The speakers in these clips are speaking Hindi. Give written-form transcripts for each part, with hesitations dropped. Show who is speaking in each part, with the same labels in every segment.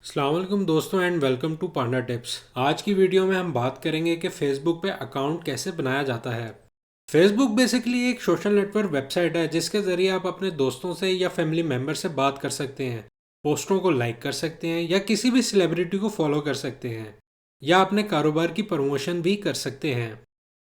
Speaker 1: अस्सलाम वालेकुम दोस्तों and welcome to Panda Tips. आज की वीडियो में हम बात करेंगे कि फेसबुक पे अकाउंट कैसे बनाया जाता है। फेसबुक बेसिकली एक सोशल नेटवर्क वेबसाइट है जिसके ज़रिए आप अपने दोस्तों से या फैमिली मेम्बर से बात कर सकते हैं, पोस्टों को लाइक कर सकते हैं या किसी भी सेलिब्रिटी को फॉलो कर सकते हैं या अपने कारोबार की प्रमोशन भी कर सकते हैं।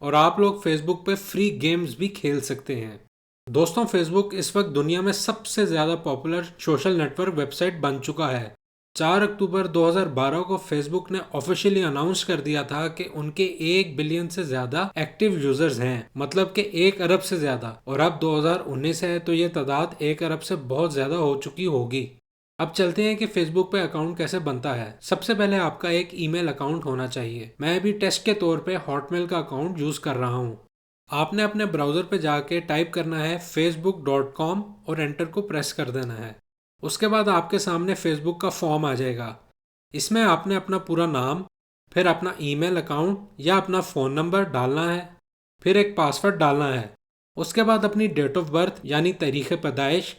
Speaker 1: और आप लोग फेसबुक पे फ्री गेम्स भी खेल सकते हैं। दोस्तों, फेसबुक इस वक्त दुनिया में सबसे ज़्यादा पॉपुलर सोशल नेटवर्क वेबसाइट बन चुका है। 4 अक्टूबर 2012 को फेसबुक ने ऑफिशियली अनाउंस कर दिया था कि उनके 1 बिलियन से ज़्यादा एक्टिव यूजर्स हैं, मतलब कि 1 अरब से ज़्यादा। और अब 2019 है तो ये तादाद 1 अरब से बहुत ज़्यादा हो चुकी होगी। अब चलते हैं कि फेसबुक पे अकाउंट कैसे बनता है। सबसे पहले आपका एक ईमेल अकाउंट होना चाहिए। मैं अभी टेस्ट के तौर पे हॉटमेल का अकाउंट यूज़ कर रहा हूँ। आपने अपने ब्राउज़र पे जाके टाइप करना है facebook.com और एंटर को प्रेस कर देना है। उसके बाद आपके सामने फेसबुक का फॉर्म आ जाएगा। इसमें आपने अपना पूरा नाम, फिर अपना ईमेल अकाउंट या अपना फ़ोन नंबर डालना है, फिर एक पासवर्ड डालना है। उसके बाद अपनी डेट ऑफ बर्थ यानी तारीख़ पैदाइश,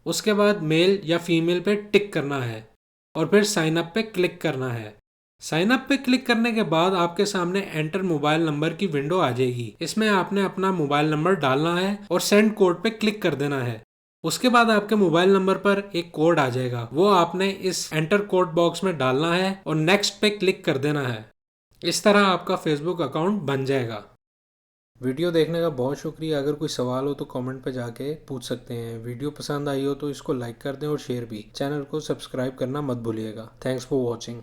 Speaker 1: उसके बाद मेल या फीमेल पे टिक करना है और फिर साइन अप पे क्लिक करना है। साइन अप पे क्लिक करने के बाद आपके सामने एंटर मोबाइल नंबर की विंडो आ जाएगी। इसमें आपने अपना मोबाइल नंबर डालना है और सेंड कोड पे क्लिक कर देना है। उसके बाद आपके मोबाइल नंबर पर एक कोड आ जाएगा, वो आपने इस एंटर कोड बॉक्स में डालना है और नेक्स्ट पे क्लिक कर देना है। इस तरह आपका फेसबुक अकाउंट बन जाएगा। वीडियो देखने का बहुत शुक्रिया। अगर कोई सवाल हो तो कमेंट पे जाके पूछ सकते हैं। वीडियो पसंद आई हो तो इसको लाइक कर दें और शेयर भी। चैनल को सब्सक्राइब करना मत भूलिएगा। Thanks for watching.